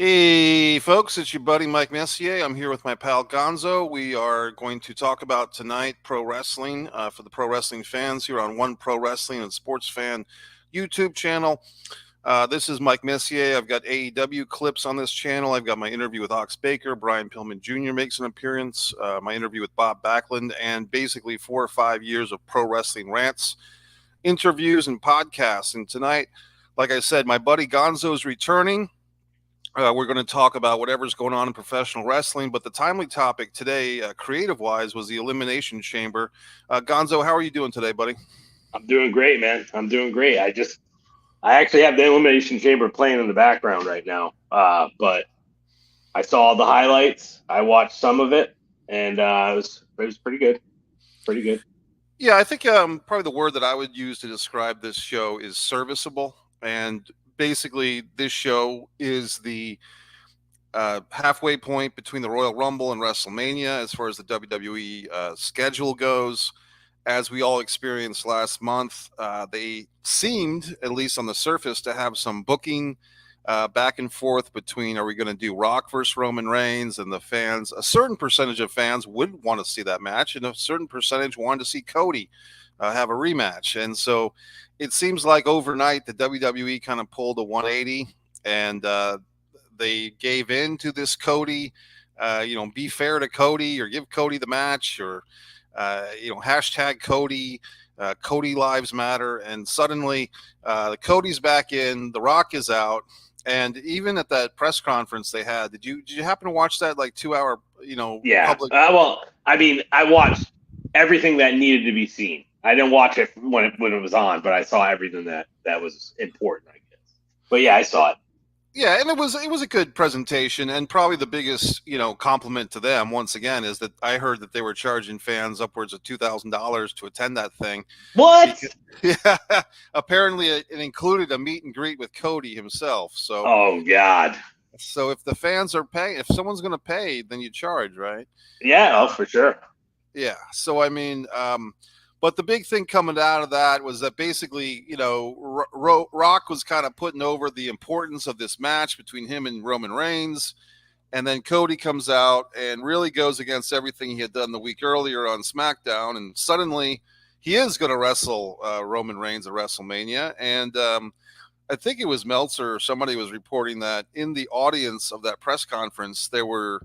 Hey, folks, it's your buddy Mike Messier. I'm here with my pal Gonzo. We are going to talk about tonight pro wrestling for the pro wrestling fans here on One Pro Wrestling and Sports Fan YouTube channel. This is Mike Messier. I've got AEW clips on this channel. I've got my interview with Ox Baker. Brian Pillman Jr. makes an appearance. My interview with Bob Backlund, and basically 4 or 5 years of pro wrestling rants, interviews, and podcasts. And tonight, like I said, my buddy Gonzo is returning. We're going to talk about whatever's going on in professional wrestling, but the timely topic today, creative-wise, was the Elimination Chamber. Gonzo, how are you doing today, buddy? I'm doing great, man. I'm doing great. I actually have the Elimination Chamber playing in the background right now. But I saw the highlights. I watched some of it, and it was pretty good. Pretty good. Yeah, I think probably the word that I would use to describe this show is serviceable. And basically, this show is the halfway point between the Royal Rumble and WrestleMania as far as the WWE schedule goes. As we all experienced last month, they seemed, at least on the surface, to have some booking back and forth between, are we going to do Rock versus Roman Reigns? And the fans, a certain percentage of fans would want to see that match, and a certain percentage wanted to see Cody have a rematch. And so it seems like overnight the WWE kind of pulled a 180, and they gave in to this Cody, be fair to Cody, or give Cody the match, or hashtag Cody, Cody Lives Matter. And suddenly the Cody's back in, The Rock is out. And even at that press conference they had, did you happen to watch that 2 hour, Yeah. public? I watched everything that needed to be seen. I didn't watch it when it was on, but I saw everything that was important, I guess. But yeah, I saw it. Yeah, and it was a good presentation, and probably the biggest compliment to them once again is that I heard that they were charging fans upwards of $2,000 to attend that thing. What? Yeah, apparently it included a meet and greet with Cody himself. So, oh God. So if the fans are paying, if someone's going to pay, then you charge, right? Yeah, for sure. Yeah. So I mean, but the big thing coming out of that was that basically, Rock was kind of putting over the importance of this match between him and Roman Reigns. And then Cody comes out and really goes against everything he had done the week earlier on SmackDown. And suddenly he is going to wrestle Roman Reigns at WrestleMania. And I think it was Meltzer or somebody was reporting that in the audience of that press conference, there were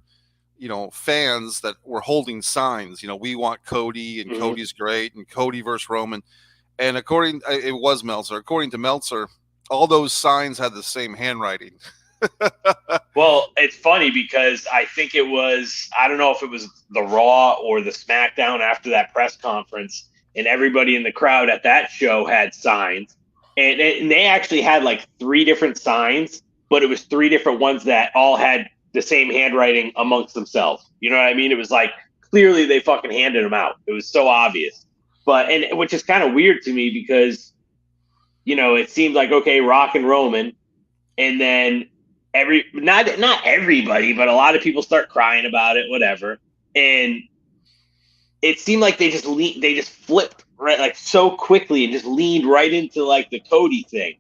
fans that were holding signs, we want Cody, and Cody's great, and Cody versus Roman. And it was Meltzer. According to Meltzer, all those signs had the same handwriting. Well, it's funny because I think I don't know if it was the Raw or the SmackDown after that press conference, and everybody in the crowd at that show had signs. And they actually had like 3 different signs, but it was 3 different ones that all had the same handwriting amongst themselves. You know what I mean? It was like clearly they fucking handed them out. It was so obvious. And which is kind of weird to me because, it seemed like, okay, Rock and Roman, and then not everybody, but a lot of people start crying about it, whatever. And it seemed like they just flipped right, like so quickly, and just leaned right into like the Cody thing.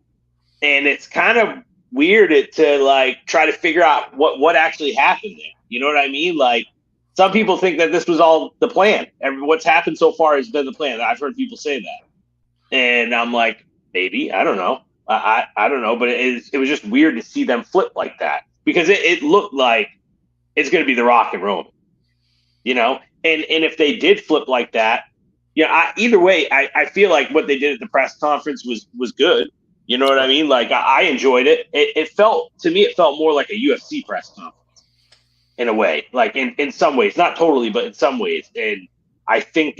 And it's kind of weird to like try to figure out what actually happened there. You know what I mean? Like, some people think that this was all the plan. What's happened so far has been the plan. I've heard people say that, and I'm like, maybe, I don't know. I don't know, but it was just weird to see them flip like that, because it looked like it's going to be The Rock and Roman, and if they did flip like that, either way, I feel like what they did at the press conference was good. You know what I mean? Like, I enjoyed it. It felt more like a UFC press conference in a way, like in some ways, not totally, but in some ways. And I think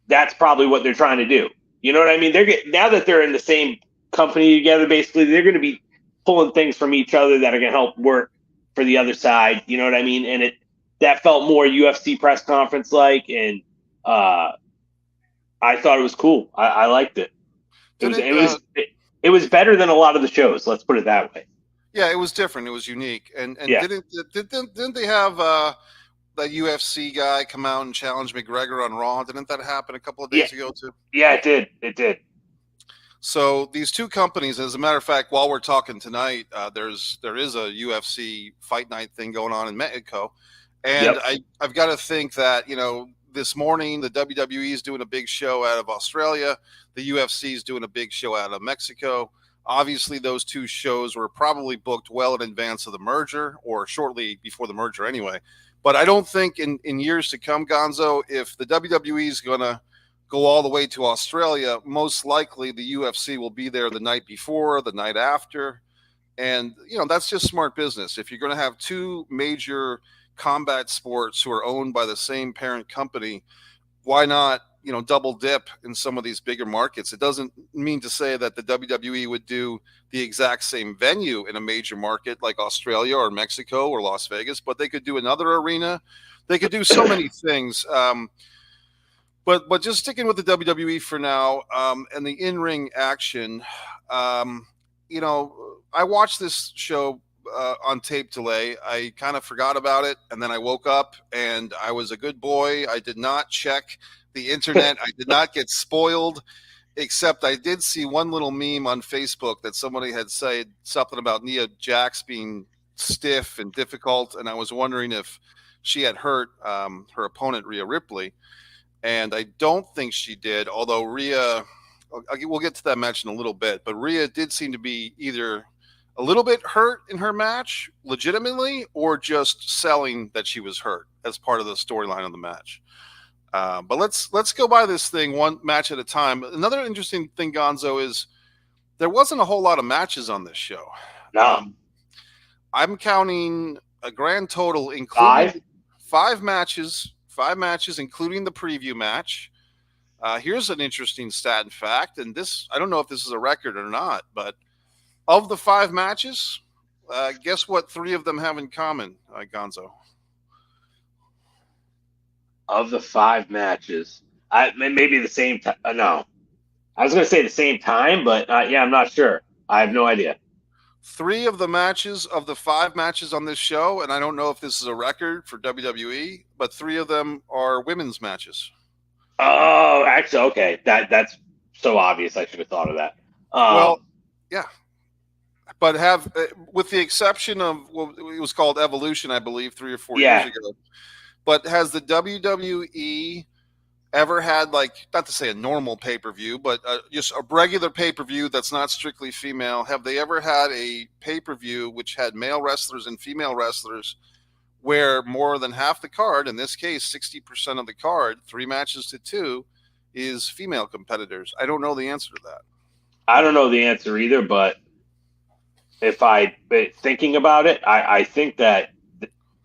that's probably what they're trying to do. You know what I mean? Now that they're in the same company together, basically, they're going to be pulling things from each other that are going to help work for the other side. You know what I mean? And that felt more UFC press conference like, and I thought it was cool. I liked it. It was better than a lot of the shows. Let's put it that way. Yeah, it was different. It was unique. And yeah. Didn't they have that UFC guy come out and challenge McGregor on Raw? Didn't that happen a couple of days ago too? Yeah, it did. It did. So these two companies, as a matter of fact, while we're talking tonight, there is a UFC fight night thing going on in Mexico, and Yep. I've got to think that this morning the WWE is doing a big show out of Australia, the UFC is doing a big show out of Mexico. Obviously, those two shows were probably booked well in advance of the merger or shortly before the merger, anyway. But I don't think in years to come, Gonzo, if the WWE is going to go all the way to Australia, most likely the UFC will be there the night before, the night after. And, that's just smart business. If you're going to have two major combat sports who are owned by the same parent company, why not, double dip in some of these bigger markets? It doesn't mean to say that the WWE would do the exact same venue in a major market like Australia or Mexico or Las Vegas, but they could do another arena. They could do so many things. But just sticking with the WWE for now, and the in-ring action, I watched this show on tape delay. I kind of forgot about it, and then I woke up and I was a good boy. I did not check the internet. I did not get spoiled, except I did see one little meme on Facebook that somebody had said something about Nia Jax being stiff and difficult, and I was wondering if she had hurt her opponent Rhea Ripley. And I don't think she did, although Rhea, we'll get to that match in a little bit, but Rhea did seem to be either a little bit hurt in her match, legitimately, or just selling that she was hurt as part of the storyline of the match. But let's go by this thing one match at a time. Another interesting thing, Gonzo, is there wasn't a whole lot of matches on this show. No. I'm counting a grand total, including five matches, including the preview match. Here's an interesting stat and fact, and this, I don't know if this is a record or not, but of the five matches, guess what three of them have in common, Gonzo? Of the five matches, maybe the same time. No, I was going to say the same time, but yeah, I'm not sure. I have no idea. Three of the matches of the five matches on this show, and I don't know if this is a record for WWE, but three of them are women's matches. Oh, actually, okay. That's so obvious. I should have thought of that. Well, yeah. But with the exception of, well, it was called Evolution, I believe, 3 or 4 years ago. But has the WWE ever had, like, not to say a normal pay-per-view, but just a regular pay-per-view that's not strictly female? Have they ever had a pay-per-view which had male wrestlers and female wrestlers where more than half the card, in this case 60% of the card, 3 matches to 2, is female competitors? I don't know the answer to that. I don't know the answer either, but if thinking about it, I think that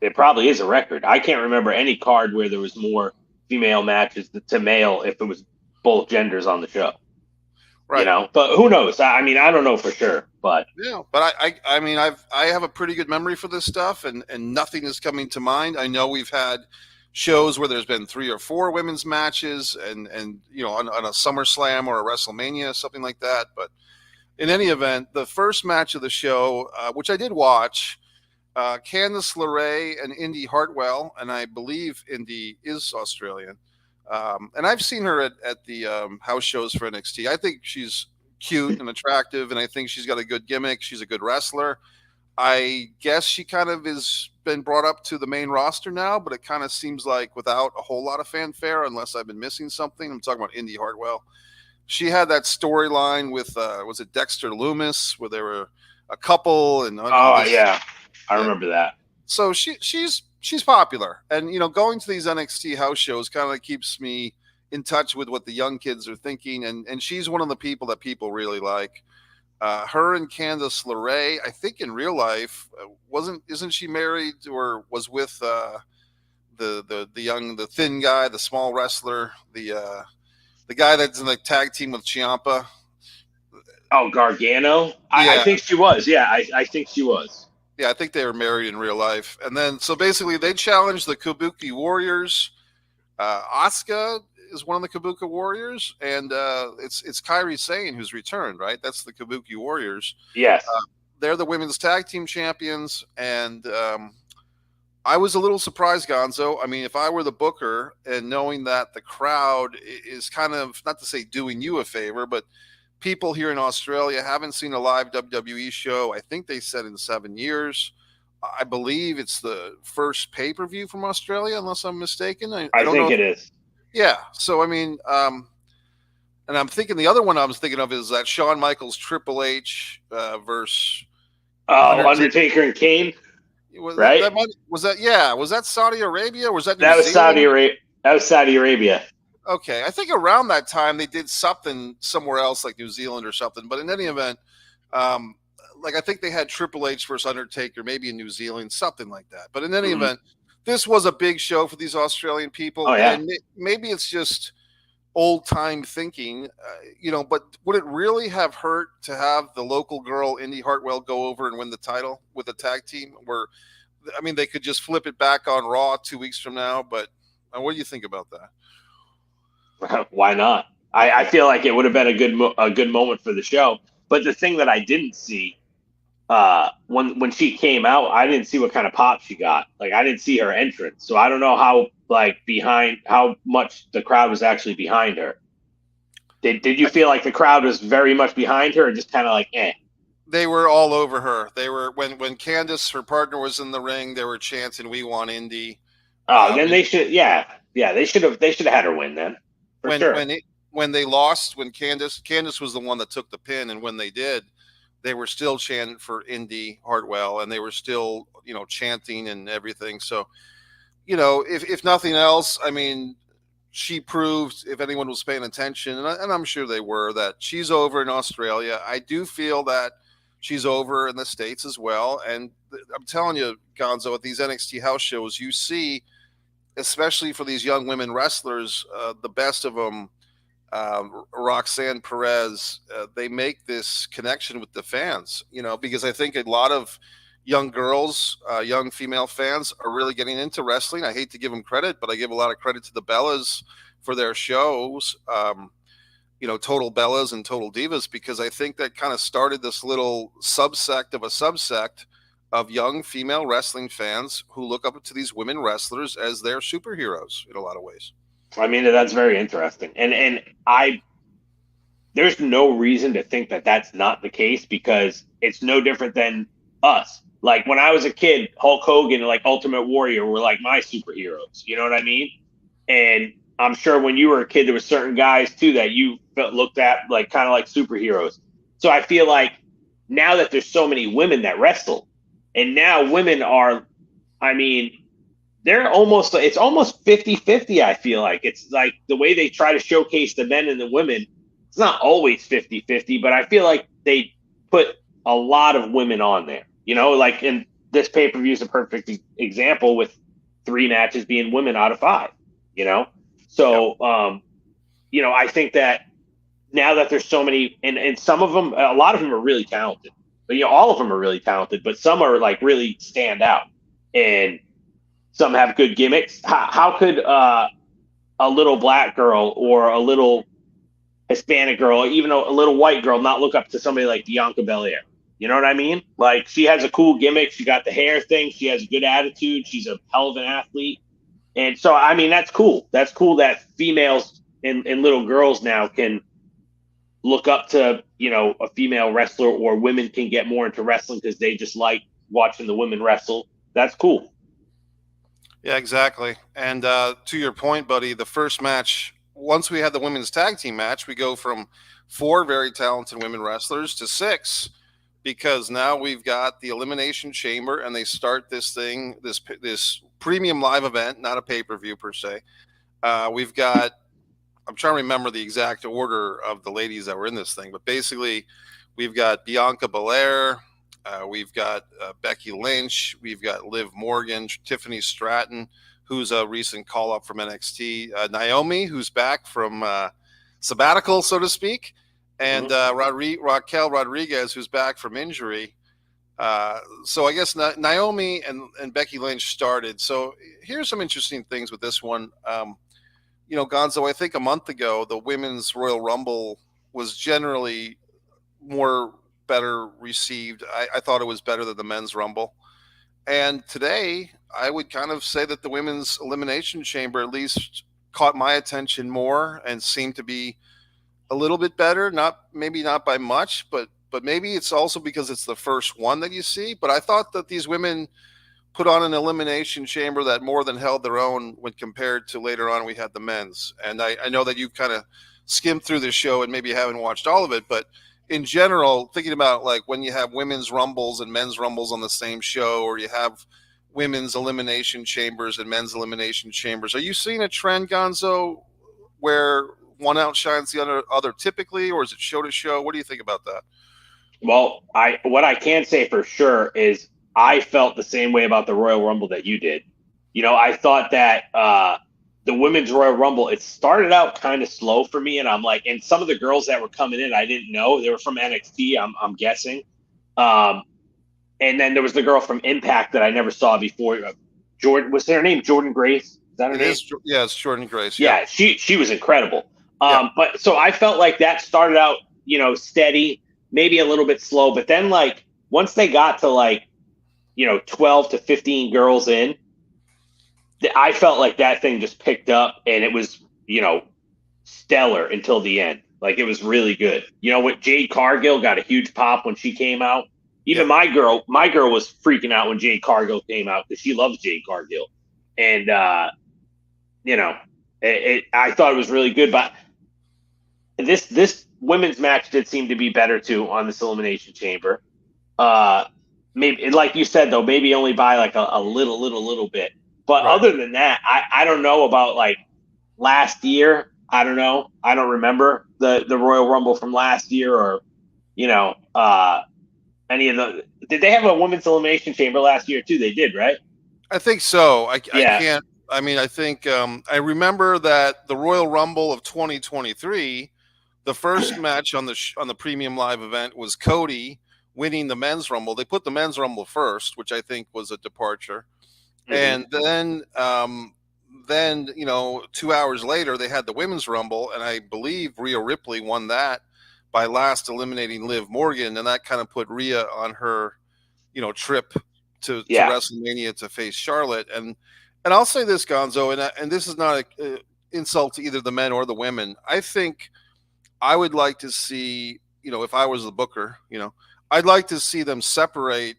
it probably is a record. I can't remember any card where there was more female matches to male if it was both genders on the show. Right. But who knows? I mean, I don't know for sure, but yeah. But I mean, I have a pretty good memory for this stuff, and nothing is coming to mind. I know we've had shows where there's been 3 or 4 women's matches, and on a SummerSlam or a WrestleMania, something like that. But in any event, the first match of the show, which I did watch, Candice LeRae and Indy Hartwell, and I believe Indy is Australian. And I've seen her at the house shows for NXT. I think she's cute and attractive, and I think she's got a good gimmick. She's a good wrestler. I guess she kind of has been brought up to the main roster now, but it kind of seems like without a whole lot of fanfare, unless I've been missing something. I'm talking about Indy Hartwell. She had that storyline with, was it Dexter Lumis, where they were a couple? And yeah, I remember that. So she's popular, and going to these NXT house shows kind of keeps me in touch with what the young kids are thinking, and she's one of the people that people really like. Her and Candice LeRae, I think in real life, isn't she married or was with the thin guy, the small wrestler, the guy that's in the tag team with Ciampa? Oh, Gargano? Yeah. I think she was. Yeah, I think she was. Yeah, I think they were married in real life. And then, so basically, they challenged the Kabuki Warriors. Asuka is one of the Kabuki Warriors, and it's Kairi Sane who's returned, right? That's the Kabuki Warriors. Yes. They're the women's tag team champions, and I was a little surprised, Gonzo. I mean, if I were the booker and knowing that the crowd is kind of, not to say doing you a favor, but people here in Australia haven't seen a live WWE show. I think they said in 7 years. I believe it's the first pay per view from Australia, unless I'm mistaken. I I don't know. think it is. Yeah. So I mean, and I'm thinking the other one I was thinking of is that Shawn Michaels Triple H versus Oh, Undertaker. Undertaker and Kane, Was right? that yeah? Was that Saudi Arabia? Or was that New That was Saudi Zealand? Arabia. That was Saudi Arabia. Okay, I think around that time they did something somewhere else, like New Zealand or something. But in any event, um, like I think they had Triple H versus Undertaker, maybe in New Zealand, something like that. But in any Mm-hmm. event, this was a big show for these Australian people, Oh yeah. and maybe it's just old time thinking, But would it really have hurt to have the local girl Indy Hartwell go over and win the title with a tag team? Where, I mean, they could just flip it back on Raw 2 weeks from now. But what do you think about that? Why not? I feel like it would have been a good moment for the show. But the thing that I didn't see when she came out, I didn't see what kind of pop she got. Like I didn't see her entrance, so I don't know how much the crowd was actually behind her. Did you feel like the crowd was very much behind her, or just kind of like eh? They were all over her. They were when Candice, her partner, was in the ring. They were chanting, "We want Indy." Oh, then they should, they should have had her win then for when sure. when it, when they lost, when Candice was the one that took the pin, and when they did, they were still chanting for Indy Hartwell, and they were still chanting and everything. So if nothing else, I mean, she proved, if anyone was paying attention, and I'm sure they were, that she's over in Australia. I do feel that she's over in the States as well. And I'm telling you, Gonzo, at these NXT house shows, you see, especially for these young women wrestlers, the best of them, Roxanne Perez, they make this connection with the fans, because I think a lot of young girls, young female fans are really getting into wrestling. I hate to give them credit, but I give a lot of credit to the Bellas for their shows, Total Bellas and Total Divas, because I think that kind of started this little subsect of a subsect of young female wrestling fans who look up to these women wrestlers as their superheroes in a lot of ways. I mean, that's very interesting, and there's no reason to think that that's not the case because it's no different than us. Like when I was a kid, Hulk Hogan and like Ultimate Warrior were like my superheroes. You know what I mean? And I'm sure when you were a kid, there were certain guys too that you looked at like kind of like superheroes. So I feel like now that there's so many women that wrestle, and now women are, I mean, it's almost 50-50. I feel like it's like the way they try to showcase the men and the women. It's not always 50-50, but I feel like they put a lot of women on there, like in this pay-per-view is a perfect example with 3 matches being women out of 5, So, I think that now that there's so many, and some of them, a lot of them are really talented, but all of them are really talented, but some are like really stand out and some have good gimmicks. How could a little black girl or a little Hispanic girl, or even a little white girl, not look up to somebody like Bianca Belair? You know what I mean? Like she has a cool gimmick. She got the hair thing. She has a good attitude. She's a hell of an athlete. And so, I mean, that's cool. That's cool that females and little girls now can look up to, a female wrestler, or women can get more into wrestling because they just like watching the women wrestle. That's cool. Yeah, exactly. And to your point, buddy, the first match, once we had the women's tag team match, we go from 4 very talented women wrestlers to 6, because now we've got the Elimination Chamber, and they start this thing, this premium live event, not a pay-per-view per se. We've got, I'm trying to remember the exact order of the ladies that were in this thing, but basically we've got Bianca Belair, we've got Becky Lynch, we've got Liv Morgan, Tiffany Stratton, who's a recent call-up from NXT, Naomi, who's back from sabbatical, so to speak, and Raquel Rodriguez, who's back from injury. So I guess Naomi and Becky Lynch started. So here's some interesting things with this one. Gonzo, I think a month ago, the Women's Royal Rumble was generally better received. I thought it was better than the Men's Rumble. And today, I would kind of say that the Women's Elimination Chamber at least caught my attention more and seemed to be a little bit better. Maybe not by much, but maybe it's also because it's the first one that you see. But I thought that these women put on an elimination chamber that more than held their own when compared to later on we had the men's. And I know that you've kind of skimmed through this show and maybe you haven't watched all of it, but in general, thinking about like when you have women's rumbles and men's rumbles on the same show, or you have women's elimination chambers and men's elimination chambers, are you seeing a trend, Gonzo, where one outshines the other typically, or is it show to show? What do you think about that? Well, what I can say for sure is I felt the same way about the Royal Rumble that you did. I thought that the women's Royal Rumble, it started out kind of slow for me, and I'm like, and some of the girls that were coming in, I didn't know they were from NXT. I'm guessing, and then there was the girl from Impact that I never saw before. Jordan, was her name Jordan Grace? Is that her name? Yeah, it's Jordan Grace. Yeah, she was incredible. Yeah. But so I felt like that started out, steady, maybe a little bit slow, but then like once they got to like 12 to 15 girls in, I felt like that thing just picked up, and it was stellar until the end. Like it was really good. What Jade Cargill got a huge pop when she came out. Even my girl was freaking out when Jade Cargill came out because she loves Jade Cargill, and I thought it was really good. But this women's match did seem to be better too on this Elimination Chamber. Maybe, like you said though, maybe only by like a little bit. But right. Other than that, I don't know about like last year. I don't know. I don't remember the Royal Rumble from last year, or any of the. Did they have a women's elimination chamber last year too? They did, right? I think so. I can't. I mean, I think I remember that the Royal Rumble of 2023, the first match on the Premium Live event was Cody winning the men's Rumble. They put the men's Rumble first, which I think was a departure. Mm-hmm. And then 2 hours later they had the women's Rumble, and I believe Rhea Ripley won that by last eliminating Liv Morgan, and that kind of put Rhea on her trip to WrestleMania to face Charlotte. And I'll say this, Gonzo, and this is not an insult to either the men or the women. I think I would like to see, if I was the booker, I'd like to see them separate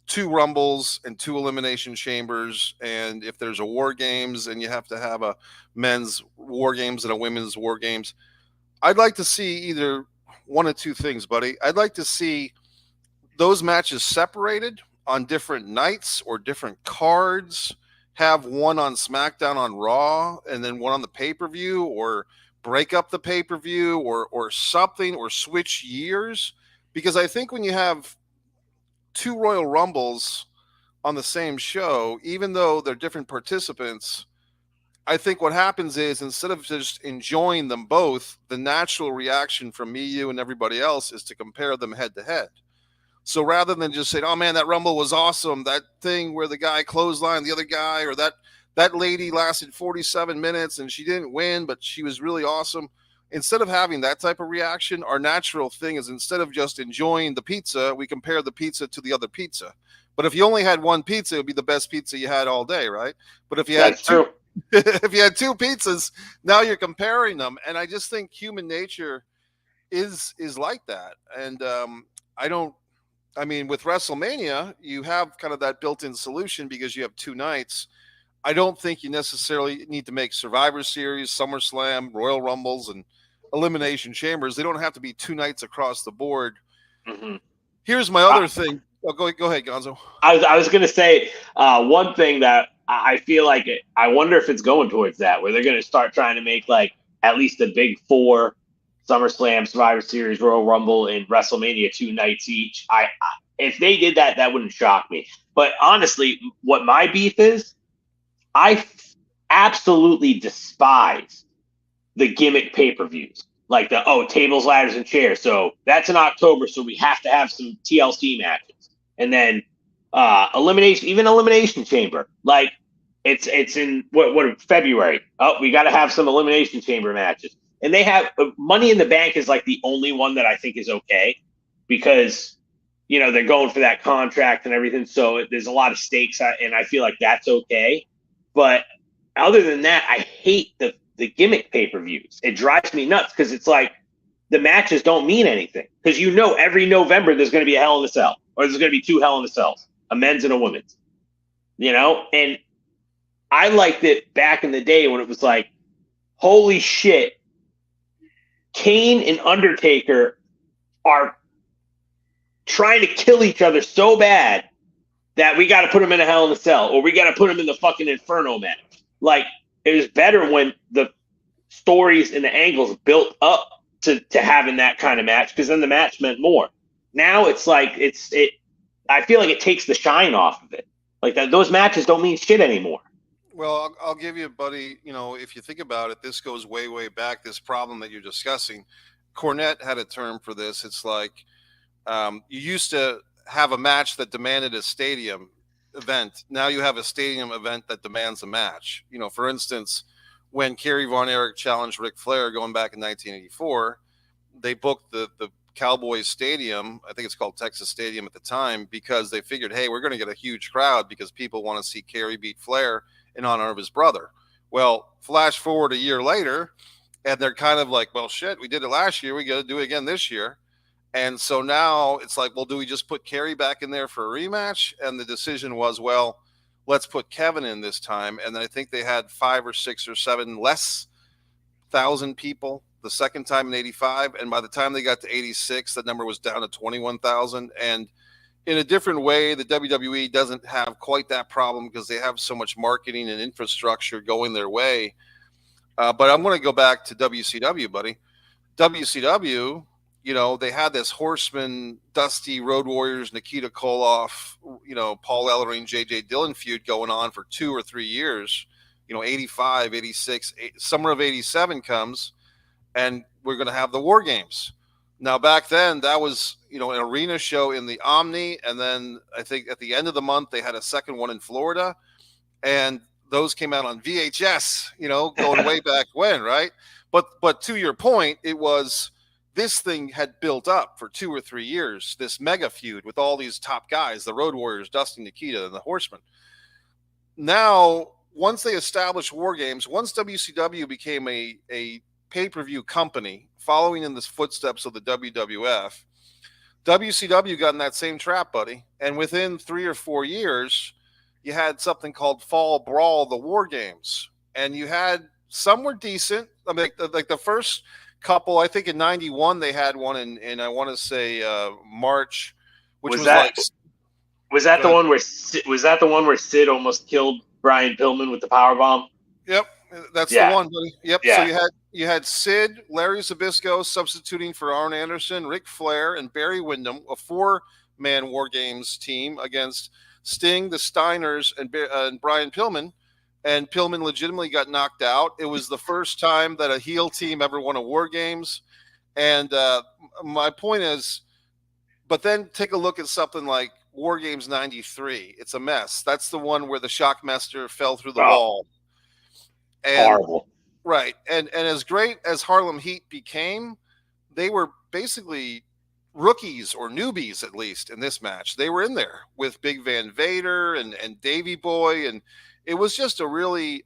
2 Rumbles and 2 Elimination Chambers. And if there's a War Games and you have to have a men's War Games and a women's War Games, I'd like to see either one of 2 things, buddy. I'd like to see those matches separated on different nights or different cards, have one on SmackDown on Raw and then one on the pay-per-view, or break up the pay-per-view or something, or switch years. Because I think when you have 2 Royal Rumbles on the same show, even though they're different participants, I think what happens is instead of just enjoying them both, the natural reaction from me, you, and everybody else is to compare them head to head. So rather than just saying, oh man, that Rumble was awesome, that thing where the guy clotheslined the other guy, or that lady lasted 47 minutes and she didn't win, but she was really awesome. Instead of having that type of reaction, our natural thing is, instead of just enjoying the pizza, we compare the pizza to the other pizza. But if you only had one pizza, it would be the best pizza you had all day, right? But if you had if you had 2 pizzas, now you're comparing them. And I just think human nature is like that. And with WrestleMania, you have kind of that built-in solution because you have 2 nights. I don't think you necessarily need to make Survivor Series, SummerSlam, Royal Rumbles, and Elimination Chambers. They don't have to be 2 nights across the board. Mm-hmm. Here's my other thing. Oh, go ahead, Gonzo. I was going to say one thing that I feel like I wonder if it's going towards that, where they're going to start trying to make like at least the big 4, SummerSlam, Survivor Series, Royal Rumble, and WrestleMania 2 nights each. If they did that, that wouldn't shock me. But honestly, what my beef is, I absolutely despise the gimmick pay-per-views. Like tables, ladders, and chairs. So that's in October, so we have to have some TLC matches. And then Elimination Chamber. Like it's in what February. Oh, we got to have some Elimination Chamber matches. And they have Money in the Bank is like the only one that I think is okay, because they're going for that contract and everything. So there's a lot of stakes, and I feel like that's okay. But other than that, I hate the gimmick pay-per-views. It drives me nuts because it's like the matches don't mean anything. Because every November there's going to be a Hell in a Cell, or there's going to be 2 Hell in a Cells, a men's and a women's. And I liked it back in the day when it was like, holy shit, Kane and Undertaker are trying to kill each other so bad that we got to put them in a Hell in a Cell, or we got to put them in the fucking Inferno match. Like, it was better when the stories and the angles built up to having that kind of match, because then the match meant more. Now it's like I feel like it takes the shine off of it. Like those matches don't mean shit anymore. Well, I'll give you, buddy, if you think about it, this goes way, way back, this problem that you're discussing. Cornette had a term for this. It's like you used to have a match that demanded a stadium event. Now you have a stadium event that demands a match. For instance, when Kerry Von Erich challenged Ric Flair going back in 1984, they booked the Cowboys Stadium, I think it's called Texas Stadium at the time, because they figured, hey, we're going to get a huge crowd because people want to see Kerry beat Flair in honor of his brother. Well, flash forward a year later, and they're kind of like, well, shit, we did it last year. We got to do it again this year. And so now it's like, well, do we just put Kerry back in there for a rematch? And the decision was, well, let's put Kevin in this time. And I think they had 5 or 6 or 7 less thousand people the second time in 85. And by the time they got to 86, that number was down to 21,000. And in a different way, the WWE doesn't have quite that problem because they have so much marketing and infrastructure going their way. But I'm going to go back to WCW, buddy. WCW, they had this Horseman, Dusty, Road Warriors, Nikita Koloff, Paul Ellering, J.J. Dillon feud going on for 2 or 3 years. 85, 86, summer of 87 comes, and we're going to have the War Games. Now, back then, that was, an arena show in the Omni, and then I think at the end of the month, they had a second one in Florida, and those came out on VHS, going way back when, right? But to your point, it was this thing had built up for 2 or 3 years, this mega feud with all these top guys, the Road Warriors, Dusty, Nikita, and the Horsemen. Now, once they established War Games, once WCW became a pay-per-view company following in the footsteps of the WWF, WCW got in that same trap, buddy. And within 3 or 4 years, you had something called Fall Brawl, the War Games. And you had, some were decent. I mean, like the first couple, I think in 91, they had one in I want to say March, which was like. Was that the one where Sid almost killed Brian Pillman with the powerbomb? Yep. That's the one, buddy. Yep. Yeah. So you had Sid, Larry Zbyszko substituting for Arn Anderson, Ric Flair, and Barry Windham, a 4-man War Games team against Sting, the Steiners, and Brian Pillman. And Pillman legitimately got knocked out. It was the first time that a heel team ever won a War Games. And my point is, but then take a look at something like War Games 93. It's a mess. That's the one where the Shockmaster fell through the wall. And, horrible. Right. And as great as Harlem Heat became, they were basically rookies or newbies, at least in this match. They were in there with Big Van Vader and Davey Boy. And it was just a really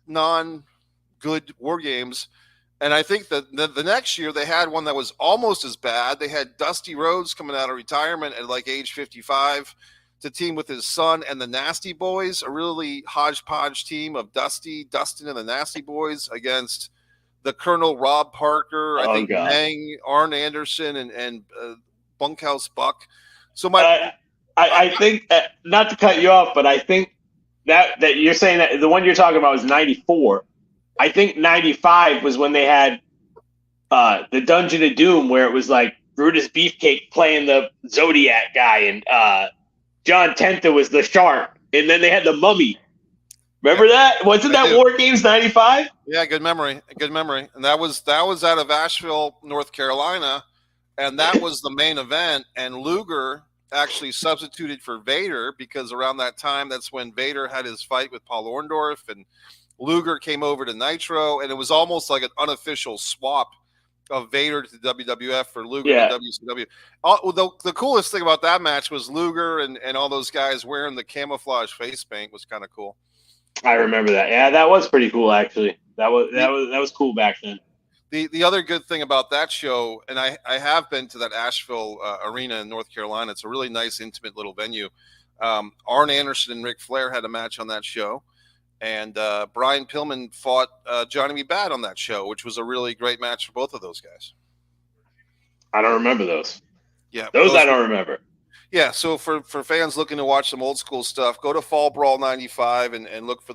non-good War Games. And I think that the next year they had one that was almost as bad. They had Dusty Rhodes coming out of retirement at like age 55 to team with his son and the Nasty Boys, a really hodgepodge team of Dusty, Dustin, and the Nasty Boys against the Colonel Rob Parker, I think Meng, Arn Anderson, and Bunkhouse Buck. So I think, not to cut you off, but I think that you're saying that the one you're talking about was 94. I think 95 was when they had the Dungeon of Doom, where it was like Brutus Beefcake playing the Zodiac guy, and John Tenta was the Shark, and then they had the Mummy. Remember that? Wasn't that War Games 95? Yeah, good memory. And that was out of Asheville, North Carolina, and that was the main event. And Luger actually substituted for Vader because around that time, that's when Vader had his fight with Paul Orndorff, and Luger came over to Nitro, and it was almost like an unofficial swap of Vader to WWF for Luger to WCW. The coolest thing about that match was Luger and all those guys wearing the camouflage face paint was kind of cool. I remember that. Yeah, that was pretty cool, actually. That was cool back then. The other good thing about that show, and I have been to that Asheville arena in North Carolina. It's a really nice, intimate little venue. Arn Anderson and Ric Flair had a match on that show, and Brian Pillman fought Johnny B. Bad on that show, which was a really great match for both of those guys. I don't remember those. Yeah, those I don't remember. Yeah, so for fans looking to watch some old school stuff, go to Fall Brawl 95 and look for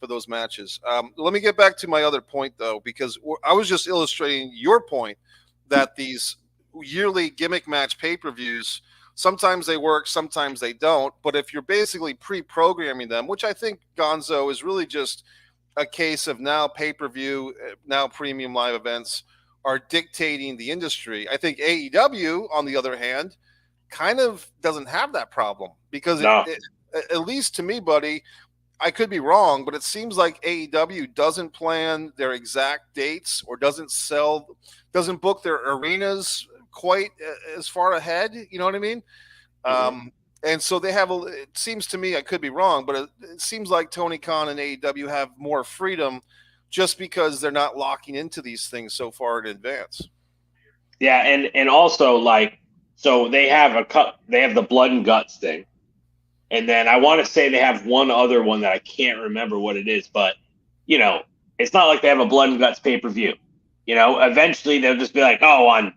those matches. Let me get back to my other point, though, because I was just illustrating your point that these yearly gimmick match pay-per-views, sometimes they work, sometimes they don't. But if you're basically pre-programming them, which I think Gonzo is really just a case of now pay-per-view, now premium live events are dictating the industry. I think AEW, on the other hand, kind of doesn't have that problem because at least to me, buddy, I could be wrong, but it seems like AEW doesn't plan their exact dates or doesn't book their arenas quite as far ahead. You know what I mean? Mm-hmm. And so they have it seems to me, I could be wrong, but it seems like Tony Khan and AEW have more freedom just because they're not locking into these things so far in advance. Yeah. And also so they have the blood and guts thing. And then I want to say they have one other one that I can't remember what it is, but it's not like they have a blood and guts pay-per-view. Eventually they'll just be like, oh, on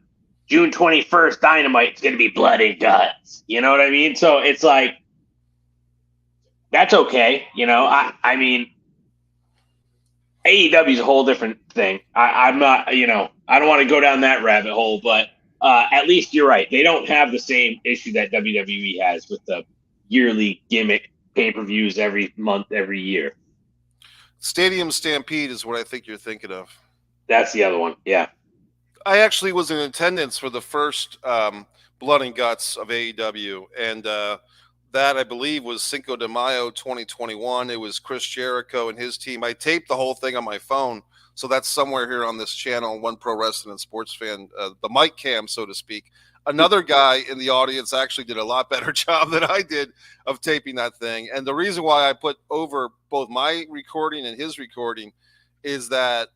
June 21st, Dynamite's going to be blood and guts. You know what I mean? So it's like, that's okay. I mean, AEW is a whole different thing. I'm not, I don't want to go down that rabbit hole, but at least you're right. They don't have the same issue that WWE has with the yearly gimmick pay-per-views every month, every year. Stadium Stampede is what I think you're thinking of. That's the other one. Yeah. I actually was in attendance for the first Blood and Guts of AEW, and that I believe was Cinco de Mayo 2021. It was Chris Jericho and his team. I taped the whole thing on my phone, so that's somewhere here on this channel, One Pro Wrestling and Sports Fan, the mic cam, so to speak. Another guy in the audience actually did a lot better job than I did of taping that thing. And the reason why I put over both my recording and his recording is that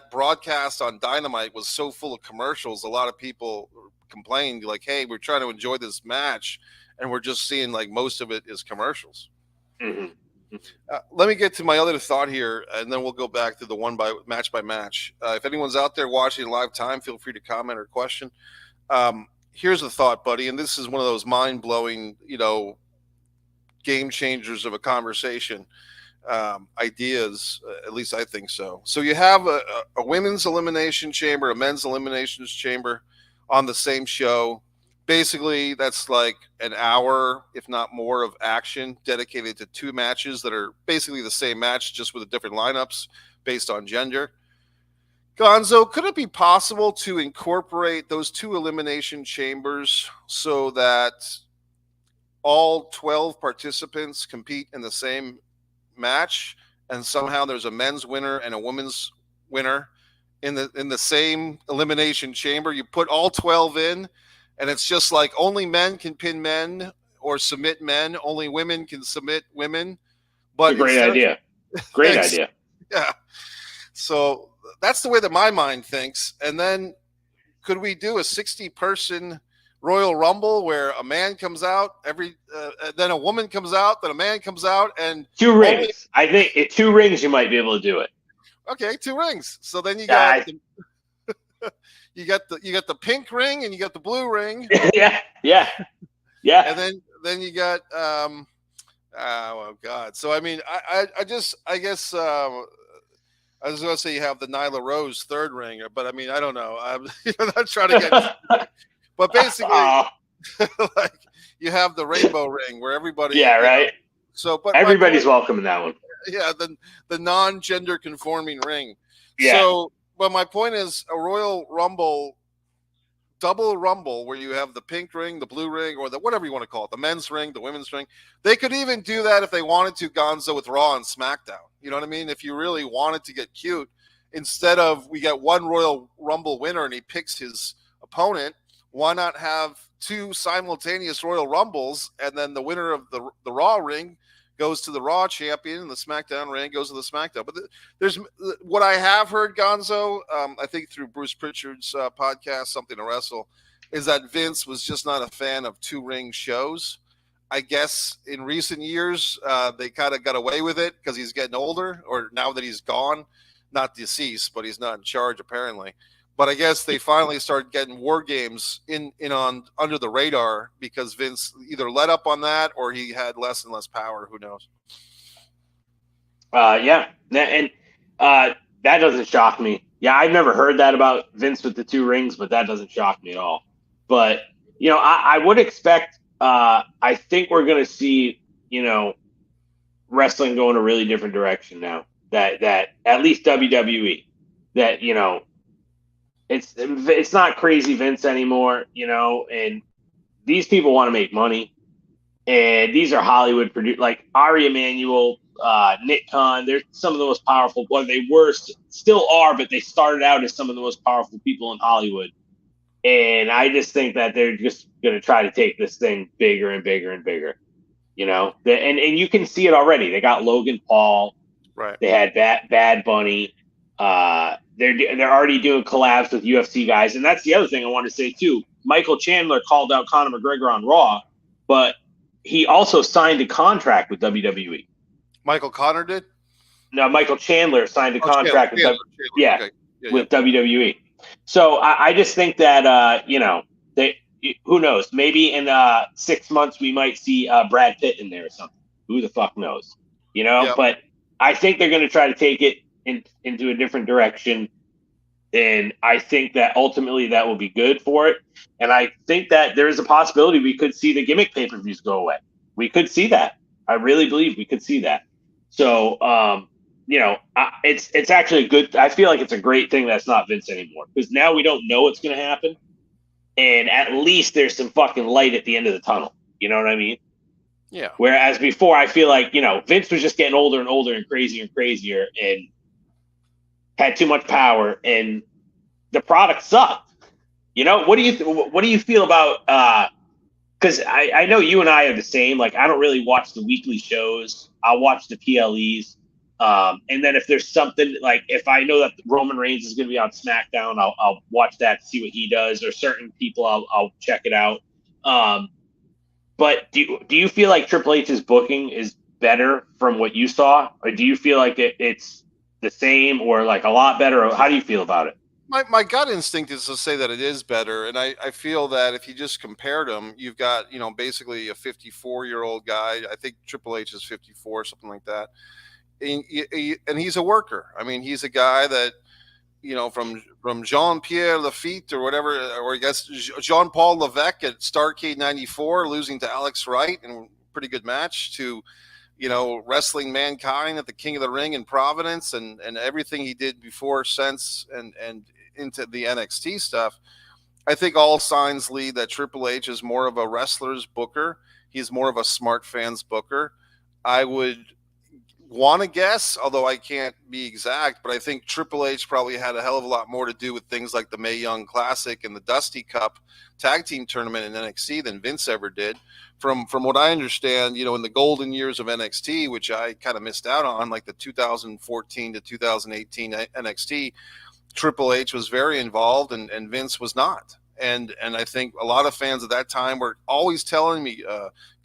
broadcast on Dynamite was so full of commercials. A lot of people complained like, hey, we're trying to enjoy this match and we're just seeing like most of it is commercials. Mm-hmm. Let me get to my other thought here, and then we'll go back to the one by match. If anyone's out there watching live time, feel free to comment or question. Here's a thought, buddy, and this is one of those mind-blowing, game changers of a conversation. Ideas, at least I think so. So you have a women's elimination chamber, a men's eliminations chamber on the same show. Basically, that's like an hour, if not more, of action dedicated to two matches that are basically the same match, just with different lineups based on gender. Gonzo, could it be possible to incorporate those two elimination chambers so that all 12 participants compete in the same match, and somehow there's a men's winner and a women's winner in the same elimination chamber? You put all 12 in, and it's just like only men can pin men or submit men, only women can submit women. But great idea. Great idea. Yeah. So that's the way that my mind thinks. And then could we do a 60-person Royal Rumble where a man comes out then a woman comes out, then a man comes out, and two rings? I think at 2 rings you might be able to do it. Okay, 2 rings. So then you got you got the pink ring and you got the blue ring. Yeah. And then you got oh God. So I mean, I guess I was going to say you have the Nyla Rose third ring, but I mean, I don't know. I'm not trying to get, but basically, like you have the rainbow ring where everybody. Yeah, right. So, but everybody's welcome in that one. Yeah, the non-gender conforming ring. Yeah. So, but my point is a Royal Rumble, double Rumble, where you have the pink ring, the blue ring, or the whatever you want to call it, the men's ring, the women's ring. They could even do that if they wanted to, Gonzo, with Raw and SmackDown. You know what I mean? If you really wanted to get cute, instead of we get one Royal Rumble winner and he picks his opponent, why not have 2 simultaneous Royal Rumbles, and then the winner of the Raw ring goes to the Raw champion, and the SmackDown reign goes to the SmackDown. But there's what I have heard, Gonzo, I think through Bruce Pritchard's podcast, Something to Wrestle, is that Vince was just not a fan of two-ring shows. I guess in recent years, they kind of got away with it because he's getting older, or now that he's gone, not deceased, but he's not in charge apparently. But I guess they finally started getting war games in on under the radar because Vince either let up on that or he had less and less power. Who knows? Yeah, and that doesn't shock me. Yeah, I've never heard that about Vince with the two rings, but that doesn't shock me at all. But I would expect. I think we're going to see wrestling go in a really different direction now. That at least WWE. That it's not crazy Vince anymore. And these people want to make money, and these are Hollywood produced, like Ari Emanuel, Nick Khan. They're some of the most powerful. Well, they were still are, but they started out as some of the most powerful people in Hollywood. And I just think that they're just going to try to take this thing bigger and bigger and bigger. And you can see it already. They got Logan Paul. Right. They had Bad Bunny. They're already doing collabs with UFC guys, and that's the other thing I want to say too. Michael Chandler called out Conor McGregor on Raw, but he also signed a contract with WWE. Michael Connor did? No, Michael Chandler signed a contract Chandler. With WWE. So I just think that who knows? Maybe in 6 months we might see Brad Pitt in there or something. Who the fuck knows? But I think they're going to try to take it into a different direction, and I think that ultimately that will be good for it. And I think that there is a possibility we could see the gimmick pay-per-views go away. We could see that. I really believe we could see that. So, it's actually a good. I feel like it's a great thing that's not Vince anymore, because now we don't know what's going to happen, and at least there's some fucking light at the end of the tunnel. You know what I mean? Yeah. Whereas before, I feel like Vince was just getting older and older and crazier and crazier, and had too much power, and the product sucked. What do you feel about? Because I know you and I are the same. Like, I don't really watch the weekly shows. I'll watch the PLEs. And then if there's something, like if I know that Roman Reigns is going to be on SmackDown, I'll watch that to see what he does, or certain people I'll check it out. But do you feel like Triple H's booking is better from what you saw, or do you feel like it's the same, or like a lot better? Or how do you feel about it? My gut instinct is to say that it is better, and I feel that if you just compared them, you've got basically a 54-year-old guy. I think Triple H is 54, something like that, and he's a worker. I mean, he's a guy that from Jean-Pierre Lafitte or whatever, or I guess Jean-Paul Levesque at Starrcade '94, losing to Alex Wright in a pretty good match, to wrestling Mankind at the King of the Ring in Providence, and everything he did before, since, and into the NXT stuff. I think all signs lead that Triple H is more of a wrestler's booker. He's more of a smart fans booker. I would want to guess, although I can't be exact, but I think Triple H probably had a hell of a lot more to do with things like the Mae Young Classic and the Dusty Cup tag team tournament in NXT than Vince ever did. From what I understand, in the golden years of NXT, which I kind of missed out on, like the 2014 to 2018 NXT, Triple H was very involved, and Vince was not. And I think a lot of fans at that time were always telling me,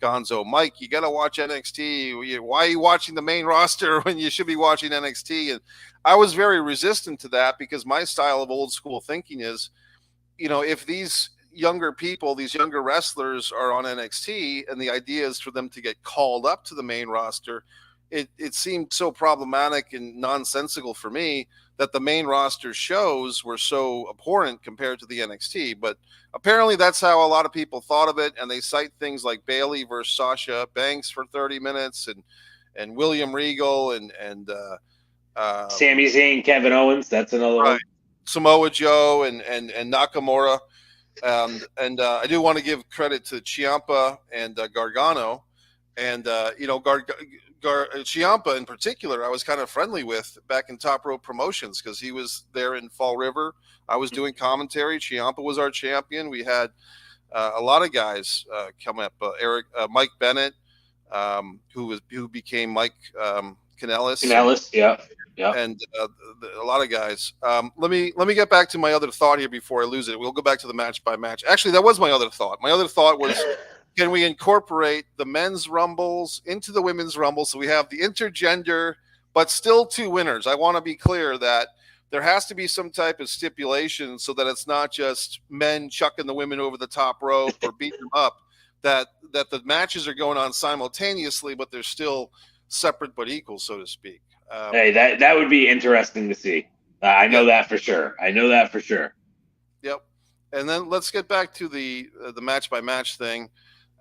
Gonzo, Mike, you got to watch NXT. Why are you watching the main roster when you should be watching NXT? And I was very resistant to that, because my style of old school thinking is, if these younger people, these younger wrestlers are on NXT, and the idea is for them to get called up to the main roster, it seemed so problematic and nonsensical for me that the main roster shows were so abhorrent compared to the NXT. But apparently that's how a lot of people thought of it, and they cite things like Bayley versus Sasha Banks for 30 minutes, and William Regal, and Sami Zayn, Kevin Owens, that's another one. Samoa Joe, and Nakamura. And I do want to give credit to Ciampa and Gargano, and Ciampa in particular, I was kind of friendly with back in Top Rope Promotions, because he was there in Fall River. I was doing commentary. Ciampa was our champion. We had a lot of guys come up. Mike Bennett, who became Mike Kanellis, Pinellas, yeah, yeah. and a lot of guys. Let me get back to my other thought here before I lose it. We'll go back to the match by match. Actually, that was my other thought. My other thought was, can we incorporate the men's rumbles into the women's rumble so we have the intergender, but still two winners? I want to be clear that there has to be some type of stipulation so that it's not just men chucking the women over the top rope or beating them up. That the matches are going on simultaneously, but they're still separate but equal, so to speak. Hey, that would be interesting to see. I know Yep. that for sure. I know that for sure. Yep. And then let's get back to the match by match thing.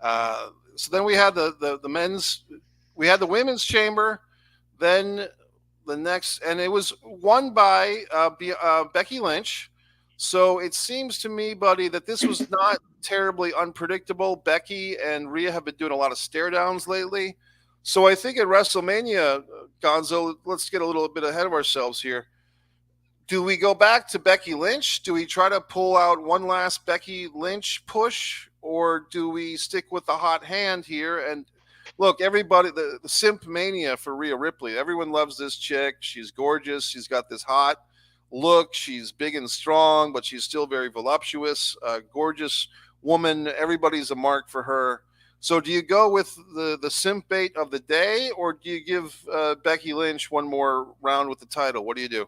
So then we had the men's, we had the women's chamber, then the next, and it was won by Becky Lynch. So it seems to me, buddy, that this was not terribly unpredictable. Becky and Rhea have been doing a lot of stare downs lately. So I think at WrestleMania, Gonzo, let's get a little bit ahead of ourselves here. Do we go back to Becky Lynch? Do we try to pull out one last Becky Lynch push? Or do we stick with the hot hand here? And look, everybody, the simp mania for Rhea Ripley. Everyone loves this chick. She's gorgeous. She's got this hot look. She's big and strong, but she's still very voluptuous. Gorgeous woman. Everybody's a mark for her. So do you go with the simp bait of the day, or do you give Becky Lynch one more round with the title? What do you do?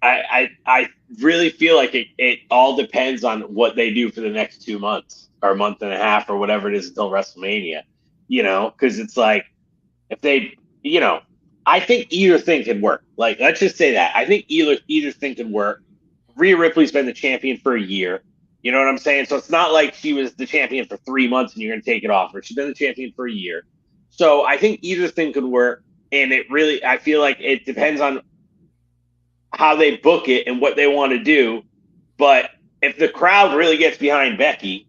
I really feel like it all depends on what they do for the next 2 months or a month and a half or whatever it is until WrestleMania, because it's like if they, I think either thing could work. Like, let's just say that. I think either thing could work. Rhea Ripley's been the champion for a year. You know what I'm saying? So it's not like she was the champion for 3 months and you're going to take it off her. She's been the champion for a year. So I think either thing could work. And I feel like it depends on how they book it and what they want to do. But if the crowd really gets behind Becky,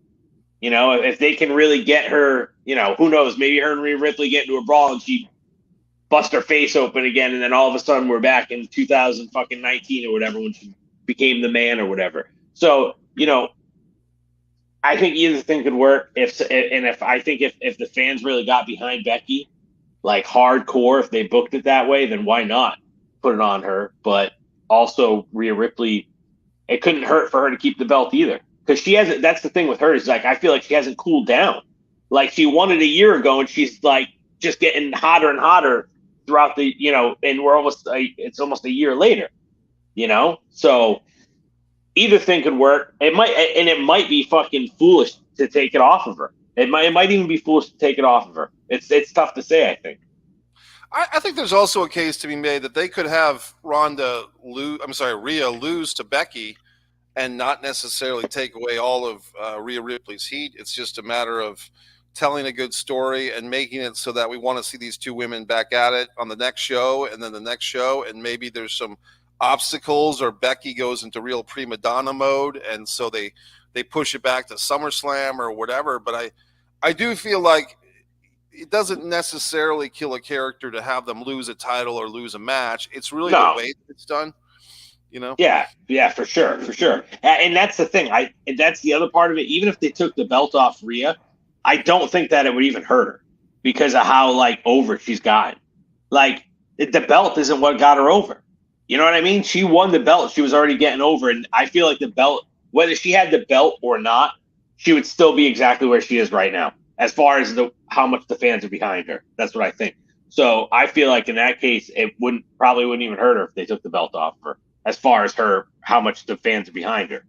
if they can really get her, who knows, maybe her and Rhea Ripley get into a brawl and she bust her face open again. And then all of a sudden we're back in 2019 or whatever, when she became the man or whatever. So, I think either thing could work. If the fans really got behind Becky, like hardcore, if they booked it that way, then why not put it on her? But also Rhea Ripley, it couldn't hurt for her to keep the belt either, because she hasn't. That's the thing with her, is like I feel like she hasn't cooled down. Like she won it a year ago, and she's like just getting hotter and hotter throughout the and it's almost a year later, so. Either thing could work. It might be fucking foolish to take it off of her. It might even be foolish to take it off of her. It's tough to say, I think. I think there's also a case to be made that they could have Rhea lose to Becky and not necessarily take away all of Rhea Ripley's heat. It's just a matter of telling a good story and making it so that we want to see these two women back at it on the next show and then the next show, and maybe there's some obstacles or Becky goes into real prima donna mode, and so they push it back to SummerSlam or whatever. But I do feel like it doesn't necessarily kill a character to have them lose a title or lose a match. It's really the way it's done, Yeah, for sure. And that's the thing. That's the other part of it. Even if they took the belt off Rhea, I don't think that it would even hurt her because of how over she's gotten. The belt isn't what got her over. You know what I mean? She won the belt. She was already getting over. And I feel like the belt, whether she had the belt or not, she would still be exactly where she is right now, as far as how much the fans are behind her. That's what I think. So I feel like in that case, it probably wouldn't even hurt her if they took the belt off her, as far as how much the fans are behind her.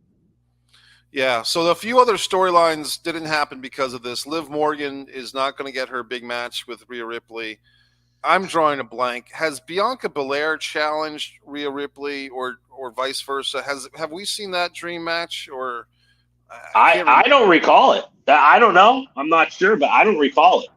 Yeah. So a few other storylines didn't happen because of this. Liv Morgan is not going to get her big match with Rhea Ripley. I'm drawing a blank. Has Bianca Belair challenged Rhea Ripley or vice versa? Have we seen that dream match? Or I don't recall it. I don't know. I'm not sure, but I don't recall it.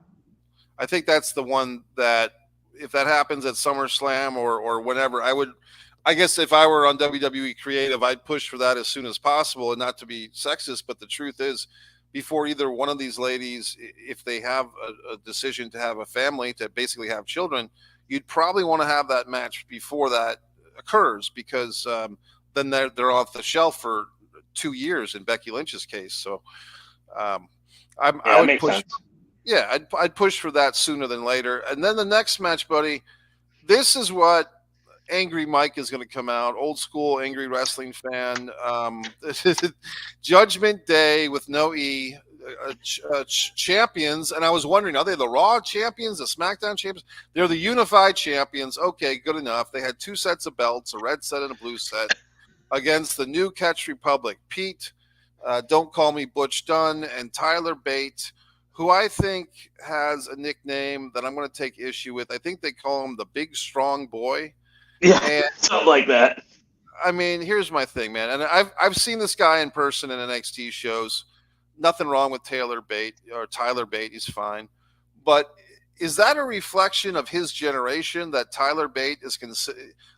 I think that's the one that if that happens at SummerSlam or whenever, I guess if I were on WWE Creative, I'd push for that as soon as possible, and not to be sexist, but the truth is, before either one of these ladies, if they have a decision to have a family, to basically have children, you'd probably want to have that match before that occurs, because then they're off the shelf for 2 years in Becky Lynch's case. So I would push. Yeah, I'd push for that sooner than later. And then the next match, buddy, this is what Angry Mike is going to come out, old school angry wrestling fan. Judgment Day with no E, champions. And I was wondering, are they the Raw champions, the SmackDown champions? They're the unified champions. Okay, good enough. They had two sets of belts, a red set and a blue set, against the New Catch Republic. Pete, Don't Call Me Butch Dunn, and Tyler Bate, who I think has a nickname that I'm going to take issue with. I think they call him the Big Strong Boy. Yeah, And something like that. I mean, here's my thing, man. And I've seen this guy in person in NXT shows. Nothing wrong with Taylor Bate or Tyler Bate. He's fine. But is that a reflection of his generation that Tyler Bate is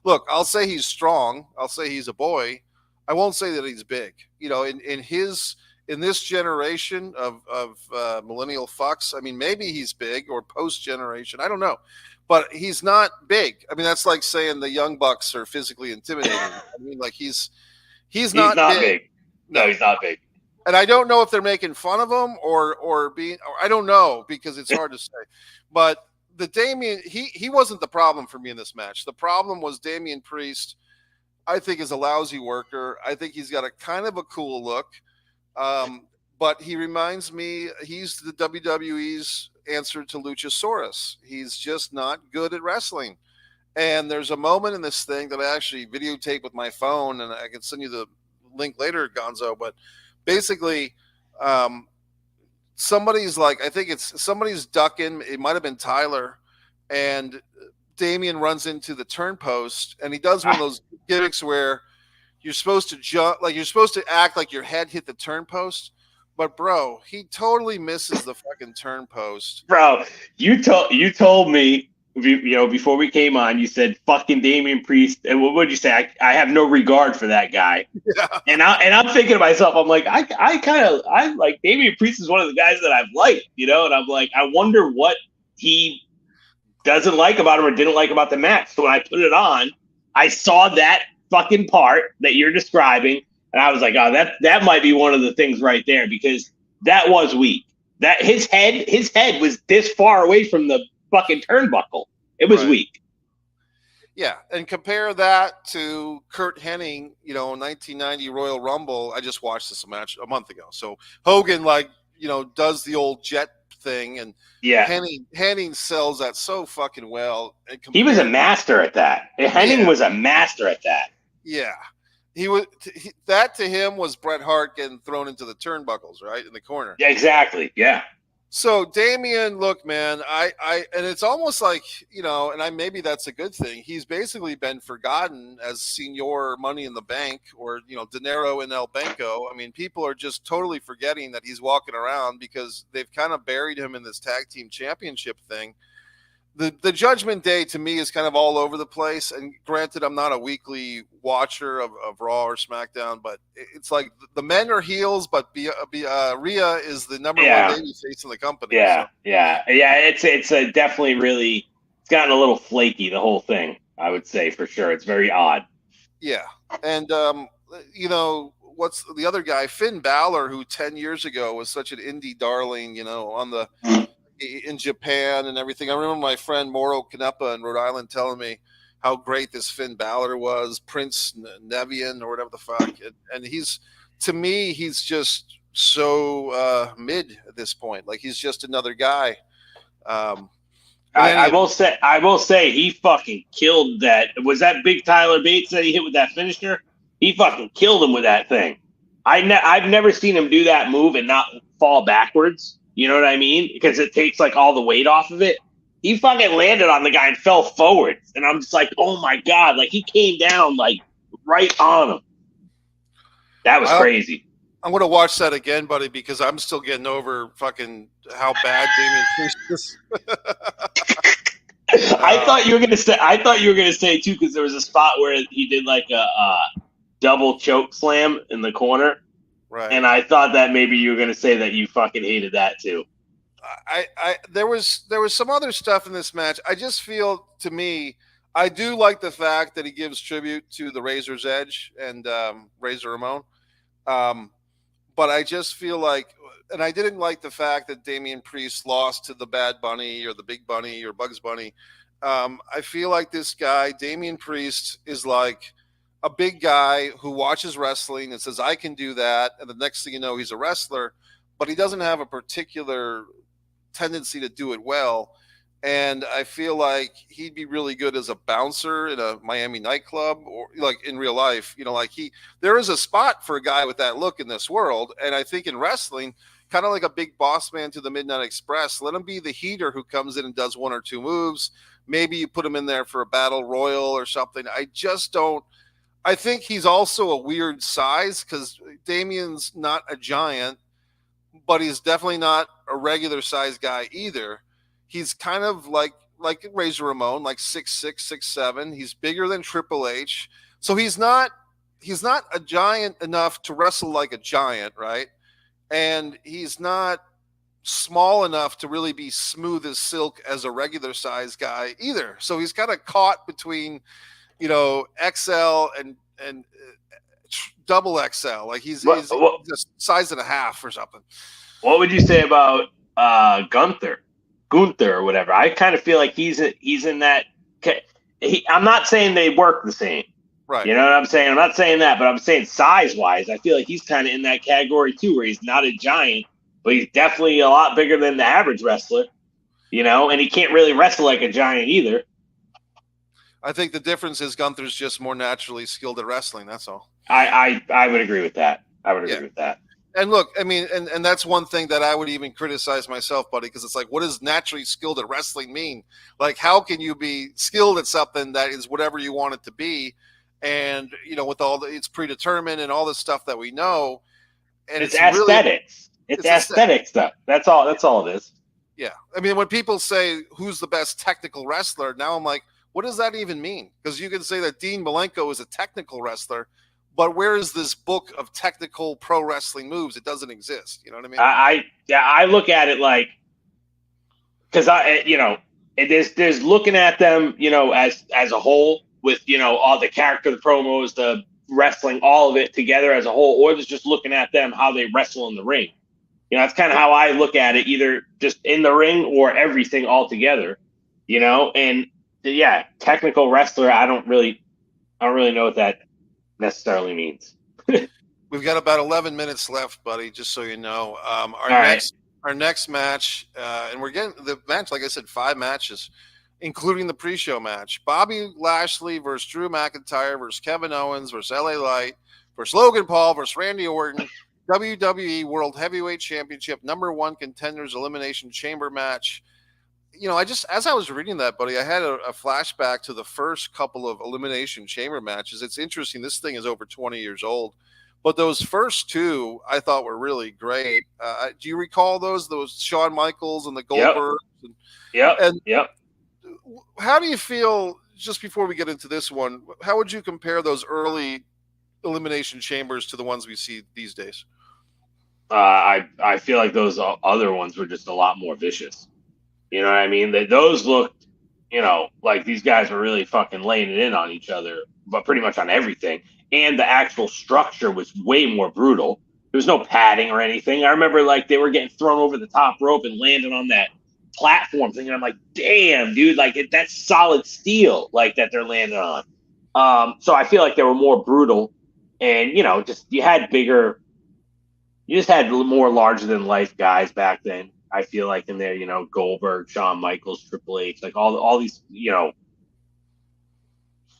look, I'll say he's strong. I'll say he's a boy. I won't say that he's big. You know, in this generation of millennial fucks, I mean, maybe he's big or post generation. I don't know. But he's not big. I mean, that's like saying the Young Bucks are physically intimidating. I mean, like he's not big. No, he's not big. And I don't know if they're making fun of him or being. Or I don't know because it's hard to say. But the Damian, he wasn't the problem for me in this match. The problem was Damian Priest. I think is a lousy worker. I think he's got a kind of a cool look. But he reminds me, he's the WWE's answer to Luchasaurus. He's just not good at wrestling. And there's a moment in this thing that I actually videotape with my phone, and I can send you the link later, Gonzo. But basically, somebody's like, I think it's somebody's ducking. It might have been Tyler, and Damian runs into the turn post, and he does one of those gimmicks where you're supposed to jump, like you're supposed to act like your head hit the turn post. But bro, he totally misses the fucking turn post. Bro, you told me, you know, before we came on, you said fucking Damian Priest, and what would you say? I have no regard for that guy. Yeah. And I'm thinking to myself, I'm like, I like Damian Priest is one of the guys that I've liked, you know, and I'm like, I wonder what he doesn't like about him or didn't like about the match. So when I put it on, I saw that fucking part that you're describing. And I was like, oh, that might be one of the things right there, because that was weak. That his head was this far away from the fucking turnbuckle. It was weak. Yeah, and compare that to Kurt Hennig, you know, 1990 Royal Rumble. I just watched this match a month ago. So Hogan, like, you know, does the old jet thing, and Hennig sells that so fucking well. He was a master at that. Hennig was a master at that. Yeah. That to him was Bret Hart getting thrown into the turnbuckles, right, in the corner. Yeah, exactly. Yeah. So Damian, look, man, and it's almost like, you know, and maybe that's a good thing. He's basically been forgotten as Senior Money in the Bank, or, you know, Dinero in El Banco. I mean, people are just totally forgetting that he's walking around because they've kind of buried him in this tag team championship thing. The Judgment Day to me is kind of all over the place. And granted, I'm not a weekly watcher of Raw or SmackDown, but it's like the men are heels, but Rhea is the number one baby face in the company. Yeah, so. yeah. It's definitely really, it's gotten a little flaky, the whole thing, I would say, for sure. It's very odd. Yeah. And, you know, what's the other guy, Finn Balor, who 10 years ago was such an indie darling, you know, in Japan and everything. I remember my friend Moro Canepa in Rhode Island telling me how great this Finn Balor was, Prince Nevian or whatever the fuck. And he's, to me, he's just so mid at this point. Like, he's just another guy. I will say he fucking killed that. Was that Big Tyler Bates that he hit with that finisher? He fucking killed him with that thing. I've never seen him do that move and not fall backwards. You know what I mean? Because it takes like all the weight off of it. He fucking landed on the guy and fell forward. And I'm just like, oh my God. Like, he came down like right on him. That was crazy. I'm going to watch that again, buddy, because I'm still getting over fucking how bad Damian Priest is. I thought you were going to say too, because there was a spot where he did like a double choke slam in the corner. Right. And I thought that maybe you were going to say that you fucking hated that too. There was some other stuff in this match. I just feel, to me, I do like the fact that he gives tribute to the Razor's Edge and Razor Ramon. but I just feel like, and I didn't like the fact that Damian Priest lost to the Bad Bunny or the Big Bunny or Bugs Bunny. I feel like this guy, Damian Priest, is like a big guy who watches wrestling and says, I can do that. And the next thing you know, he's a wrestler, but he doesn't have a particular tendency to do it well. And I feel like he'd be really good as a bouncer in a Miami nightclub or like in real life. Like there is a spot for a guy with that look in this world. And I think in wrestling, kind of like a big boss man to the Midnight Express, let him be the heater who comes in and does one or two moves. Maybe you put him in there for a battle royal or something. I just don't. I think he's also a weird size because Damian's not a giant, but he's definitely not a regular size guy either. He's kind of like Razor Ramon, like 6'6", 6'7". He's bigger than Triple H. So he's not a giant enough to wrestle like a giant, right? And he's not small enough to really be smooth as silk as a regular size guy either. So he's kind of caught between, XL and double XL. Like he's a size and a half or something. What would you say about Gunther or whatever? I kind of feel like he's in that. I'm not saying they work the same. Right. You know what I'm saying? I'm not saying that, but I'm saying size-wise, I feel like he's kind of in that category too, where he's not a giant, but he's definitely a lot bigger than the average wrestler, and he can't really wrestle like a giant either. I think the difference is Gunther's just more naturally skilled at wrestling. That's all. I would agree with that. I would agree with that. And look, I mean, and that's one thing that I would even criticize myself, buddy, because it's like, what does naturally skilled at wrestling mean? Like, how can you be skilled at something that is whatever you want it to be? And, with it's predetermined and all this stuff that we know. And it's aesthetics. Really, it's aesthetic stuff. That's all it is. Yeah. I mean, when people say who's the best technical wrestler, now I'm like, what does that even mean? Because you can say that Dean Malenko is a technical wrestler, but where is this book of technical pro wrestling moves? It doesn't exist. You know what I mean? I look at it like, because there's looking at them, as a whole with, all the character, the promos, the wrestling, all of it together as a whole, or there's just looking at them, how they wrestle in the ring. That's kind of how I look at it, either just in the ring or everything all together, and yeah, technical wrestler. I don't really know what that necessarily means. We've got about 11 minutes left, buddy, just so you know. Our next match, and we're getting the match, like I said, 5 matches, including the pre-show match. Bobby Lashley versus Drew McIntyre versus Kevin Owens versus LA Light versus Logan Paul versus Randy Orton, WWE World Heavyweight Championship #1 Contenders Elimination Chamber match. As I was reading that, buddy, I had a flashback to the first couple of Elimination Chamber matches. It's interesting. This thing is over 20 years old. But those first 2 I thought were really great. Do you recall those Shawn Michaels and the Goldbergs? Yep. How do you feel, just before we get into this one, how would you compare those early Elimination Chambers to the ones we see these days? I feel like those other ones were just a lot more vicious. You know what I mean? Those looked, like these guys were really fucking laying it in on each other, but pretty much on everything. And the actual structure was way more brutal. There was no padding or anything. I remember like they were getting thrown over the top rope and landing on that platform thing. And I'm like, damn, dude, like that's solid steel, like that they're landing on. So I feel like they were more brutal, and you just had more larger than life guys back then. I feel like in there, Goldberg, Shawn Michaels, Triple H, like all these,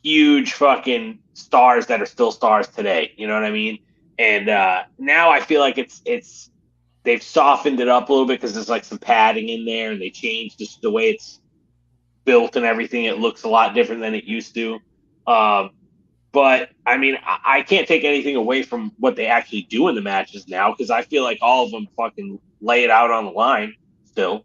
huge fucking stars that are still stars today. You know what I mean? And now I feel like it's they've softened it up a little bit because there's like some padding in there, and they changed just the way it's built and everything. It looks a lot different than it used to. But I mean, I can't take anything away from what they actually do in the matches now, because I feel like all of them fucking lay it out on the line still,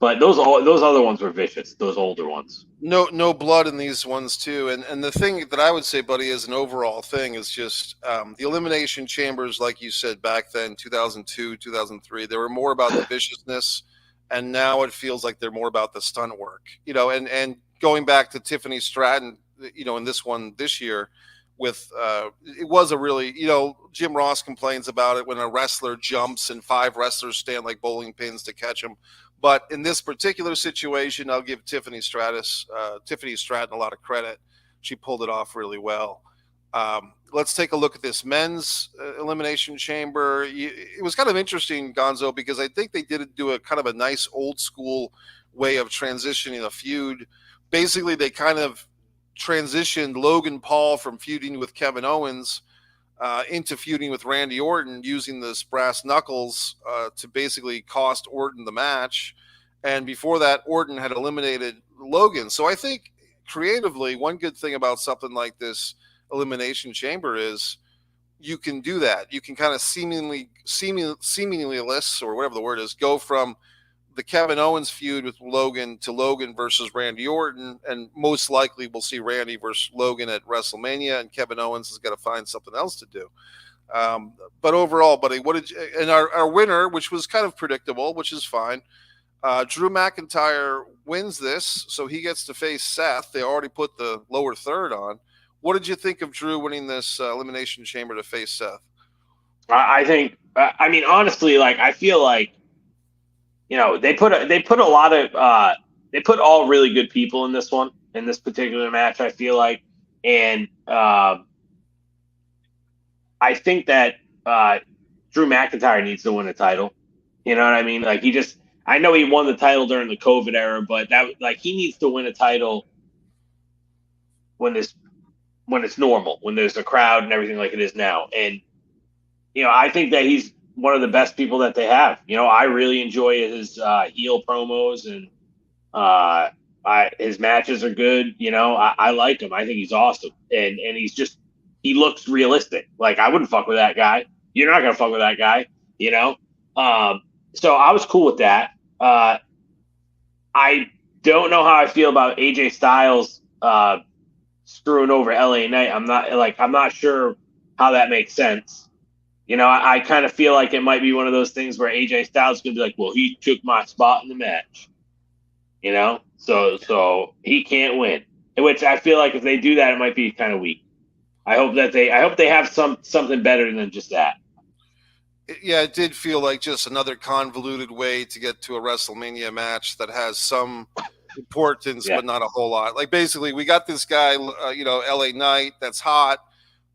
But those other ones were vicious. Those older ones. No blood in these ones too. And the thing that I would say, buddy, as an overall thing is just the Elimination Chambers, like you said back then, 2002, 2003. They were more about the viciousness, and now it feels like they're more about the stunt work. And going back to Tiffany Stratton, in this one this year, with it was a really, Jim Ross complains about it when a wrestler jumps and 5 wrestlers stand like bowling pins to catch him. But in this particular situation, I'll give Tiffany Stratton a lot of credit. She pulled it off really well. Let's take a look at this men's elimination chamber. It was kind of interesting, Gonzo, because I think they did do a kind of a nice old school way of transitioning a feud. Basically, they kind of transitioned Logan Paul from feuding with Kevin Owens into feuding with Randy Orton, using this brass knuckles to basically cost Orton the match. And before that, Orton had eliminated Logan. So I think creatively, one good thing about something like this elimination chamber is you can do that. You can kind of seemingly less, or whatever the word is, go from the Kevin Owens feud with Logan to Logan versus Randy Orton, and most likely we'll see Randy versus Logan at WrestleMania, and Kevin Owens has got to find something else to do. But overall, buddy, what did you, and our winner, which was kind of predictable, which is fine. Drew McIntyre wins this, so he gets to face Seth. They already put the lower third on. What did you think of Drew winning this elimination chamber to face Seth? I think, I mean, honestly, like, I feel like, they put a lot of they put all really good people in this particular match, I feel like. And I think that Drew McIntyre needs to win a title. You know what I mean? Like, I know he won the title during the COVID era, but he needs to win a title when it's normal, when there's a crowd and everything like it is now. And, I think that he's one of the best people that they have. I really enjoy his heel promos, and his matches are good. I like him. I think he's awesome. And he looks realistic. Like, I wouldn't fuck with that guy. You're not going to fuck with that guy, So I was cool with that. I don't know how I feel about AJ Styles screwing over LA Knight. I'm not sure how that makes sense. I kind of feel like it might be one of those things where AJ Styles is going to be like, well, he took my spot in the match. So he can't win. Which I feel like if they do that, it might be kind of weak. I hope they have something better than just that. Yeah, it did feel like just another convoluted way to get to a WrestleMania match that has some importance, but not a whole lot. Like, basically, we got this guy, LA Knight, that's hot,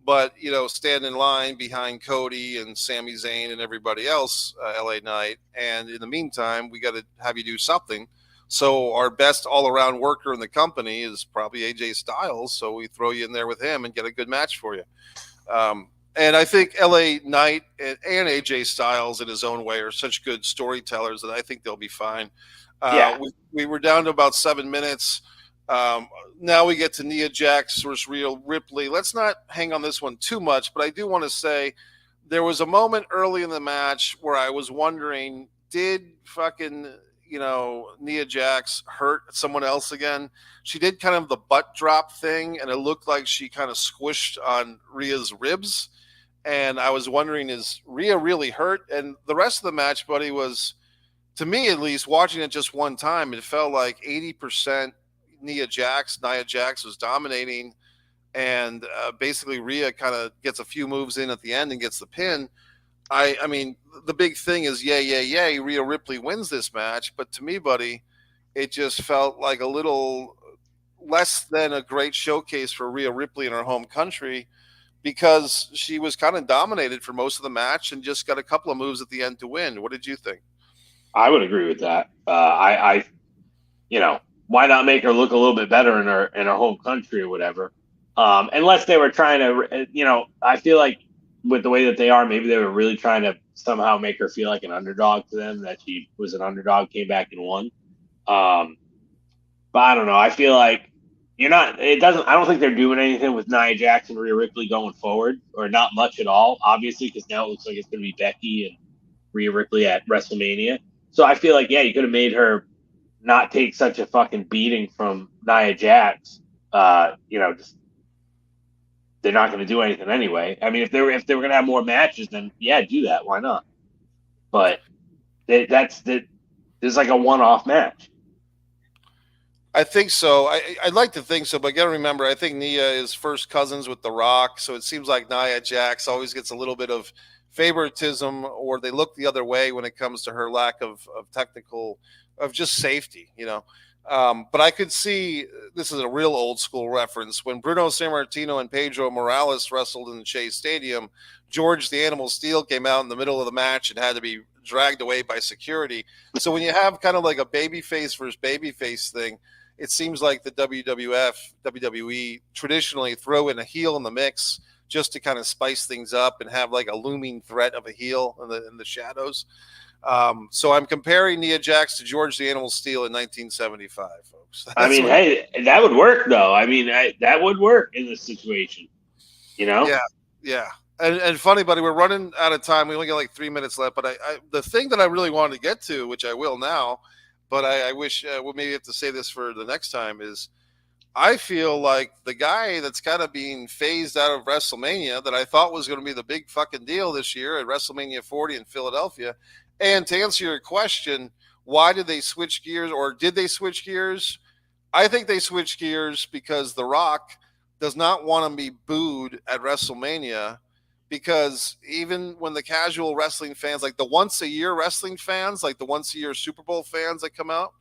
but, stand in line behind Cody and Sami Zayn and everybody else, LA Knight. And in the meantime, we got to have you do something. So our best all-around worker in the company is probably AJ Styles. So we throw you in there with him and get a good match for you. And I think LA Knight and AJ Styles in his own way are such good storytellers that I think they'll be fine. We were down to about 7 minutes. Now we get to Nia Jax versus Rhea Ripley. Let's not hang on this one too much, but I do want to say there was a moment early in the match where I was wondering, did fucking, Nia Jax hurt someone else again? She did kind of the butt drop thing, and it looked like she kind of squished on Rhea's ribs. And I was wondering, is Rhea really hurt? And the rest of the match, buddy, was, to me at least, watching it just one time, it felt like 80% Nia Jax was dominating, and basically Rhea kind of gets a few moves in at the end and gets the pin. I mean, the big thing is, yay, Rhea Ripley wins this match. But to me, buddy, it just felt like a little less than a great showcase for Rhea Ripley in her home country, because she was kind of dominated for most of the match and just got a couple of moves at the end to win. What did you think? I would agree with that. Why not make her look a little bit better in her home country or whatever? Unless they were trying to, I feel like with the way that they are, maybe they were really trying to somehow make her feel like an underdog to them, that she was an underdog, came back and won. But I don't know. I feel like I don't think they're doing anything with Nia Jax and Rhea Ripley going forward, or not much at all, obviously, because now it looks like it's going to be Becky and Rhea Ripley at WrestleMania. So I feel like, you could have made her not take such a fucking beating from Nia Jax. Just, they're not going to do anything anyway. I mean, if they were going to have more matches, then do that. Why not? But there's like a one-off match. I think so. I'd like to think so, but got to remember, I think Nia is first cousins with The Rock, so it seems like Nia Jax always gets a little bit of favoritism, or they look the other way when it comes to her lack of technical, of just safety, you know. But I could see this is a real old school reference when Bruno Sammartino and Pedro Morales wrestled in the Chase Stadium. George the Animal Steel came out in the middle of the match and had to be dragged away by security. So when you have kind of like a babyface versus babyface thing, it seems like the WWE traditionally throw in a heel in the mix just to kind of spice things up and have like a looming threat of a heel in the shadows. So I'm comparing Nia Jax to George the Animal Steel in 1975, folks. I mean, hey, that would work though. I mean, that would work in this situation. You know? Yeah, yeah. And funny, buddy, we're running out of time. We only got like 3 minutes left. But the thing that I really wanted to get to, which I will now, but I wish we'll maybe have to say this for the next time, is I feel like the guy that's kind of being phased out of WrestleMania that I thought was going to be the big fucking deal this year at WrestleMania 40 in Philadelphia. And to answer your question, why did they switch gears, or did they switch gears? I think they switched gears because The Rock does not want to be booed at WrestleMania, because even when the casual wrestling fans, like the once a year wrestling fans, like the once a year Super Bowl fans that come out,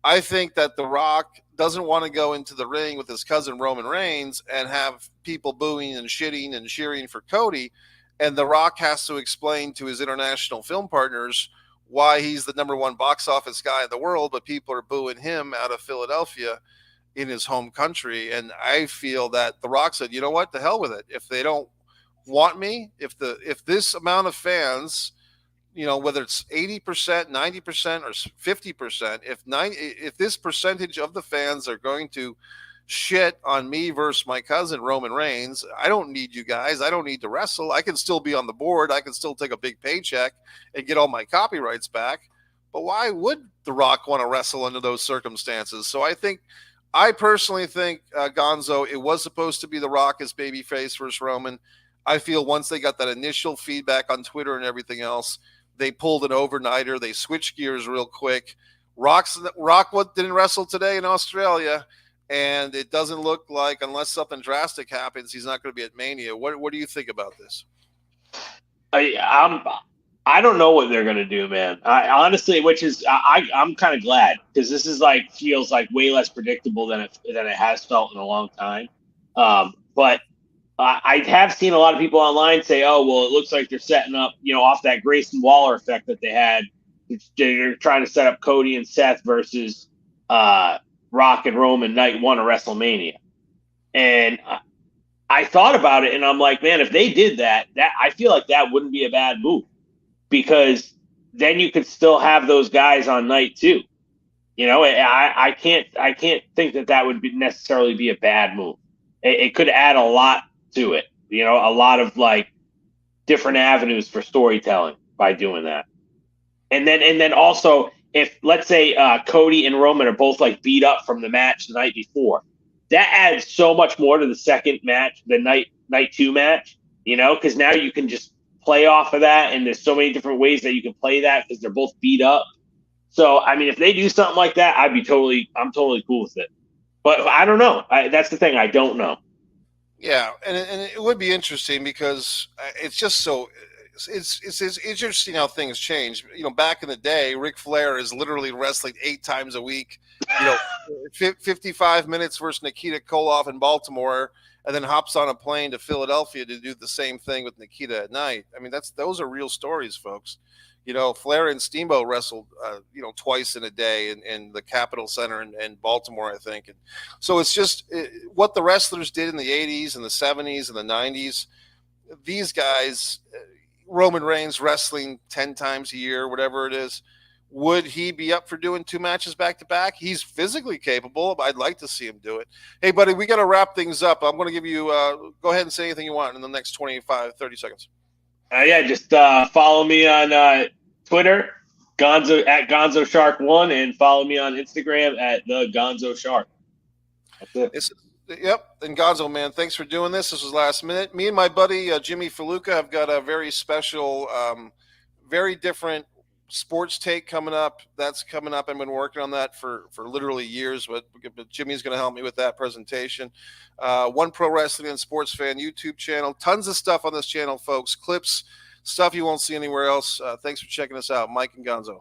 I think that The Rock doesn't want to go into the ring with his cousin Roman Reigns and have people booing and shitting and cheering for Cody. And The Rock has to explain to his international film partners why he's the number one box office guy in the world, but people are booing him out of Philadelphia in his home country. And I feel that The Rock said, you know what, the hell with it. If they don't want me, if this amount of fans, you know, whether it's 80%, 90%, or 50%, if this percentage of the fans are going to shit on me versus my cousin Roman Reigns, I don't need you guys. I don't need to wrestle. I can still be on the board. I can still take a big paycheck and get all my copyrights back. But why would The Rock want to wrestle under those circumstances? So I personally think, Gonzo, it was supposed to be The Rock as babyface versus Roman. I feel once they got that initial feedback on Twitter and everything else, they pulled an overnighter. They switched gears real quick. Rock didn't wrestle today in Australia, and it doesn't look like, unless something drastic happens, he's not going to be at Mania. What do you think about this? I don't know what they're going to do, man. I honestly, I'm kind of glad, because this is feels like way less predictable than it has felt in a long time. But I have seen a lot of people online say, oh, well, it looks like they're setting up, off that Grayson Waller effect that they had. They're trying to set up Cody and Seth versus Rock and Roman night one of WrestleMania. And I thought about it, and I'm like, man, if they did that I feel like that wouldn't be a bad move, because then you could still have those guys on night two. I can't think that would necessarily be a bad move. It could add a lot to it, a lot of different avenues for storytelling by doing that. And then also, if let's say Cody and Roman are both beat up from the match the night before, that adds so much more to the second match, the night two match, because now you can just play off of that, and there's so many different ways that you can play that because they're both beat up. So I mean, if they do something like that, I'm totally cool with it. But I don't know. That's the thing. I don't know. Yeah, and it would be interesting, because it's just so it's interesting how things change. Back in the day, Ric Flair is literally wrestling 8 times a week. 55 minutes versus Nikita Koloff in Baltimore, and then hops on a plane to Philadelphia to do the same thing with Nikita at night. I mean, those are real stories, folks. Flair and Steamboat wrestled, twice in a day in the Capitol Center in Baltimore, I think. And so it's just what the wrestlers did in the 80s and the 70s and the 90s. These guys, Roman Reigns wrestling 10 times a year, whatever it is, would he be up for doing 2 matches back to back? He's physically capable. I'd like to see him do it. Hey, buddy, we got to wrap things up. I'm going to give you, go ahead and say anything you want in the next 25, 30 seconds. Just follow me on Twitter, Gonzo at Gonzo Shark 1, and follow me on Instagram at the Gonzo Shark. That's it. Yep. And Gonzo, man, thanks for doing this. This was last minute. Me and my buddy Jimmy Faluca have got a very special, very different sports take coming up. That's coming up. I've been working on that for literally years, but Jimmy's going to help me with that presentation. One Pro Wrestling and Sports Fan YouTube channel. Tons of stuff on this channel, folks. Clips, stuff you won't see anywhere else. Thanks for checking us out. Mike and Gonzo.